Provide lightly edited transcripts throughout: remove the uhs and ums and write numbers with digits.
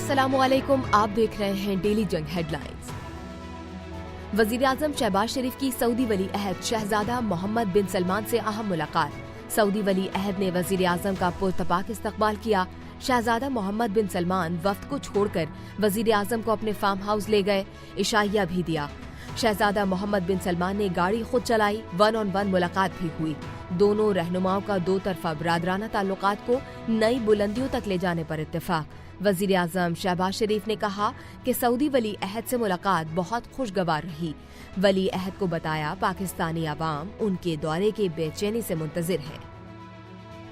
अस्सलामु अलैकुम, आप देख रहे हैं डेली जंग हेडलाइंस। वजीर आजम शहबाज शरीफ की सऊदी वली अहद शहजादा मोहम्मद बिन सलमान से अहम मुलाकात। सऊदी वली अहद ने वजीर आजम का पुरतपाक इस्तकबाल किया। शहजादा मोहम्मद बिन सलमान वफ्द को छोड़कर वजीर आजम को अपने फार्म हाउस ले गए, इशाइया भी दिया। शहजादा मोहम्मद बिन सलमान ने गाड़ी खुद चलाई, 1-on-1 मुलाकात भी हुई। दोनों रहनुमाओं का दो तरफा बरादराना ताल्लुकात को नई बुलंदियों तक ले जाने पर इत्तेफाक। वजीर आजम शहबाज शरीफ ने कहा कि सऊदी वली अहद से मुलाकात बहुत खुशगवार रही। वली अहद को बताया पाकिस्तानी आवाम उनके दौरे के बेचैनी से मुंतजिर है।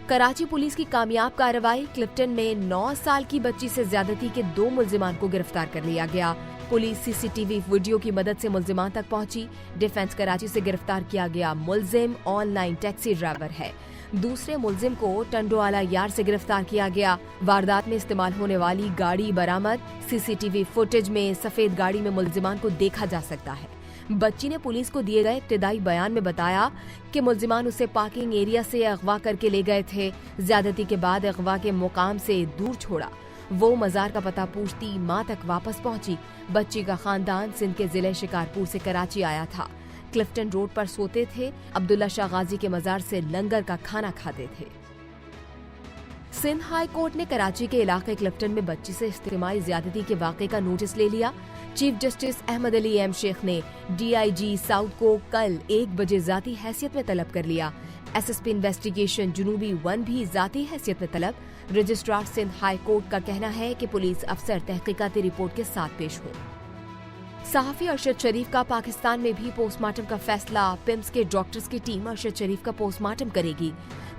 कराची पुलिस की कामयाब कार्रवाई। क्लिफ्टन में 9 साल की बच्ची से ज्यादती के 2 मुल्जिमान को गिरफ्तार कर लिया गया। पुलिस सीसीटीवी वीडियो की मदद से मुल्जिमान तक पहुंची। डिफेंस कराची से गिरफ्तार किया गया मुल्जिम ऑनलाइन टैक्सी ड्राइवर है। दूसरे मुल्जिम को टंडोआला यार्ड से गिरफ्तार किया गया। वारदात में इस्तेमाल होने वाली गाड़ी बरामद। सीसीटीवी फुटेज में सफेद गाड़ी में मुल्जिमान को देखा जा सकता है। बच्ची ने पुलिस को दिए गए इब्तिदाई बयान में बताया कि मुल्जिमान उसे पार्किंग एरिया से अगवा करके ले गए थे। ज्यादती के बाद अगवा के मुकाम से दूर छोड़ा। वो मजार का पता पूछती माँ तक वापस पहुंची। बच्ची का खानदान सिंध के जिले शिकारपुर से कराची आया था। क्लिफ्टन रोड पर सोते थे। अब्दुल्ला शाह गाजी के मजार से लंगर का खाना खाते थे। सिंध हाई कोर्ट ने कराची के इलाके क्लिफ्टन में बच्ची से इज्तिमाई ज्यादती के वाक़े का नोटिस ले लिया। Chief justice Ahmed Ali M Sheikh ने DIG साउथ को कल 1 बजे जाती हैसियत में तलब कर लिया। SSP इन्वेस्टिगेशन जुनूबी 1 भी जाती हैसियत में तलब। रजिस्ट्रार सिंध हाई कोर्ट का कहना है कि पुलिस अफसर तहकीकाती रिपोर्ट के साथ पेश हो। सहाफी अरशद शरीफ का पाकिस्तान में भी पोस्टमार्टम का फैसला। पिम्स के डॉक्टर्स की टीम अरशद शरीफ का पोस्टमार्टम करेगी।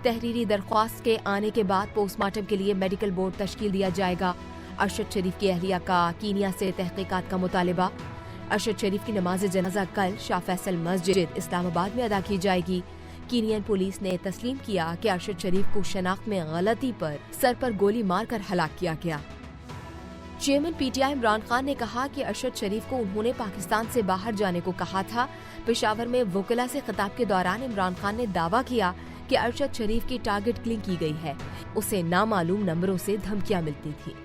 तहरीरी दरख्वास्त के आने के बाद पोस्टमार्टम के लिए मेडिकल बोर्ड तश्कील दिया जाएगा। अरशद शरीफ की अहलिया का कीनिया से तहकीकात का मुतालिबा। अरशद शरीफ की नमाज जनाजा कल शाह फैसल मस्जिद इस्लामाबाद में अदा की जाएगी। कीनियन पुलिस ने तस्लीम किया कि अरशद शरीफ को शनाख्त में गलती पर सर पर गोली मारकर हलाक किया गया। चेयरमैन PTI इमरान खान ने कहा कि अरशद शरीफ को उन्होंने पाकिस्तान से बाहर जाने को कहा था। पेशावर में वकीला से खिताब के दौरान इमरान खान ने दावा किया कि अरशद शरीफ की टारगेट किलिंग की गई है। उसे नामालूम नंबरों से धमकियां मिलती थी।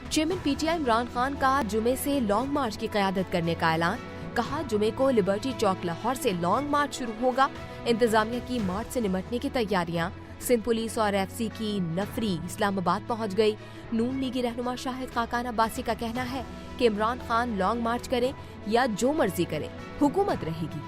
चेयरमैन PTI इमरान खान का जुमे से लॉन्ग मार्च की क़यादत करने का ऐलान। कहा जुमे को लिबर्टी चौक लाहौर से लॉन्ग मार्च शुरू होगा। इंतजामिया की मार्च से निमटने की तैयारियां। सिंध पुलिस और FC की नफरी इस्लामाबाद पहुंच गई। नून लीगी रहनुमा शाहिद खाकान अब्बासी का कहना है कि इमरान खान लॉन्ग मार्च करें या जो मर्जी करें, हुकूमत रहेगी।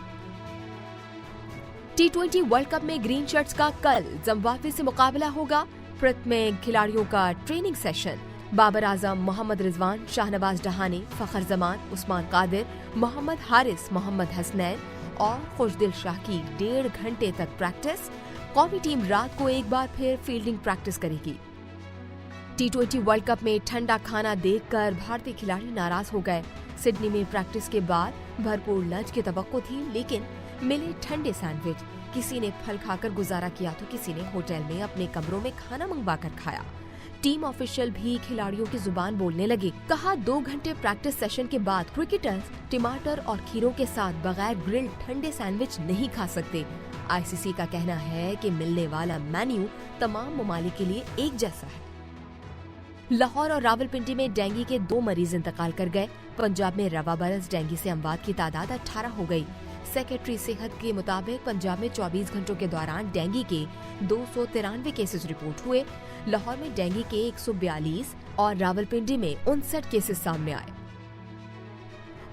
T20 वर्ल्ड कप में ग्रीन शर्ट्स का कल जिम्बाब्वे से मुकाबला होगा। पर्थ में खिलाड़ियों का ट्रेनिंग सेशन। बाबर आजम, मोहम्मद रिजवान, शाहनवाज डहानी, फखर जमान, उस्मान कादिर, मोहम्मद हारिस, मोहम्मद हसनैन और खुशदिल शाह की 1.5 घंटे तक प्रैक्टिस। कौमी टीम रात को एक बार फिर फील्डिंग प्रैक्टिस करेगी। T20 वर्ल्ड कप में ठंडा खाना देखकर भारतीय खिलाड़ी नाराज हो गए। सिडनी में प्रैक्टिस के बाद भरपूर लंच की तवक्को थी, लेकिन मिले ठंडे सैंडविच। किसी ने फल खाकर गुजारा किया तो किसी ने होटल में अपने कमरों में खाना मंगवा कर खाया। टीम ऑफिशियल भी खिलाड़ियों की जुबान बोलने लगे। कहा 2 घंटे प्रैक्टिस सेशन के बाद क्रिकेटर्स टमाटर और खीरों के साथ बगैर ग्रिल्ड ठंडे सैंडविच नहीं खा सकते। ICC का कहना है कि मिलने वाला मेन्यू तमाम ममालिक के लिए एक जैसा है। लाहौर और रावलपिंडी में डेंगू के 2 मरीज इंतकाल कर गए। पंजाब में रवाबरस डेंगू से अमवात की तादाद 18 हो गई। सेक्रेटरी सेहत के मुताबिक पंजाब में 24 घंटों के दौरान डेंगू के 293 केसेस रिपोर्ट हुए। लाहौर में डेंगू के 142 और रावलपिंडी में 59 केसेस सामने आए।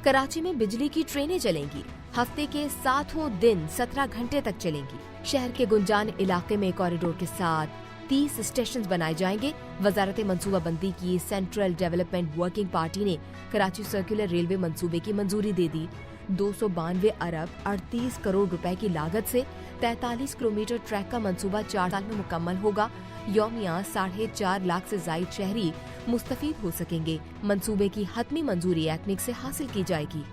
कराची में बिजली की ट्रेनें चलेंगी। हफ्ते के 7 दिन 17 घंटे तक चलेंगी। शहर के गुंजान इलाके में कॉरिडोर के साथ 30 स्टेशन बनाए जाएंगे। वजारत मंसूबाबंदी की सेंट्रल डेवलपमेंट वर्किंग पार्टी ने कराची सर्कुलर रेलवे मंसूबे की मंजूरी दे दी। 292 अरब 38 करोड़ रुपए की लागत से 43 किलोमीटर ट्रैक का मंसूबा 4 साल में मुकम्मल होगा। यौमिया 4.5 लाख से जायद शहरी मुस्तफीद हो सकेंगे। मंसूबे की हतमी मंजूरी एक्निक से हासिल की जाएगी।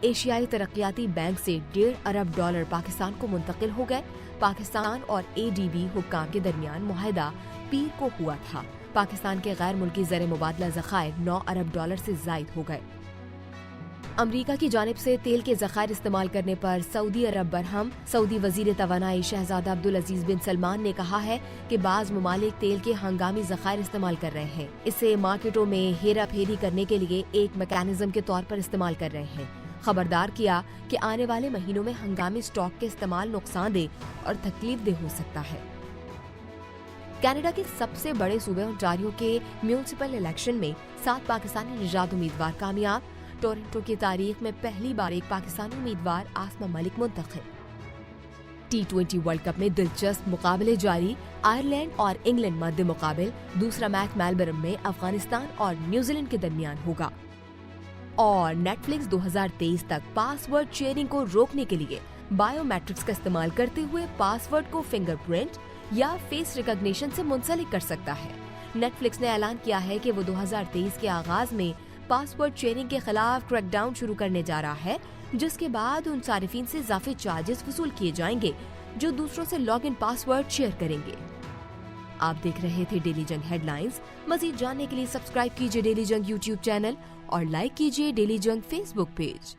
एशियाई तरक्याती बैंक से $1.5 अरब पाकिस्तान को मुंतकिल हो गए। पाकिस्तान और ADB हुक्काम के दरमियान मुआहदा पीर को हुआ था। पाकिस्तान के गैर मुल्की ज़र मुबादला ज़खायर $9 अरब से जायद हो गए। अमरीका की जानिब से तेल के ज़खायर इस्तेमाल करने पर सऊदी अरब बरहम। सऊदी वजीर तवानाई शहजादा अब्दुल अजीज बिन सलमान ने कहा है कि बाज़ ममालिक तेल के हंगामी ज़खायर इस्तेमाल कर रहे हैं। इसे मार्केटों में हेरा फेरी करने के लिए एक मैकेनिज्म के तौर पर इस्तेमाल कर रहे हैं। खबरदार किया कि आने वाले महीनों में हंगामी स्टॉक के इस्तेमाल नुकसानदेह और तकलीफदेह हो सकता है। कनाडा के सबसे बड़े सूबे ओंटारियो के म्यूनिसिपल इलेक्शन में 7 पाकिस्तानी निजात उम्मीदवार कामयाब। टोरंटो की तारीख में पहली बार एक पाकिस्तानी उम्मीदवार आसमा मलिक मुंतखब। T20 वर्ल्ड कप में दिलचस्प मुकाबले जारी। आयरलैंड और इंग्लैंड मध्य मुकाबिल। दूसरा मैच मेलबर्न में अफगानिस्तान और न्यूजीलैंड के दरमियान होगा। और नेटफ्लिक्स 2023 तक पासवर्ड शेयरिंग को रोकने के लिए बायोमेट्रिक्स का इस्तेमाल करते हुए पासवर्ड को फिंगरप्रिंट या फेस रिकॉग्निशन से मुंसलिक कर सकता है। नेटफ्लिक्स ने ऐलान किया है कि वो 2023 के आगाज में पासवर्ड शेयरिंग के खिलाफ क्रैकडाउन शुरू करने जा रहा है, जिसके बाद उन सारिफिन से इजाफी चार्जेस वसूल किए जाएंगे जो दूसरों से लॉगिन पासवर्ड शेयर करेंगे। आप देख रहे थे डेली जंग हेडलाइंस। मजीद जानने के लिए सब्सक्राइब कीजिए डेली जंग यूट्यूब चैनल और लाइक कीजिए डेली जंग फेसबुक पेज।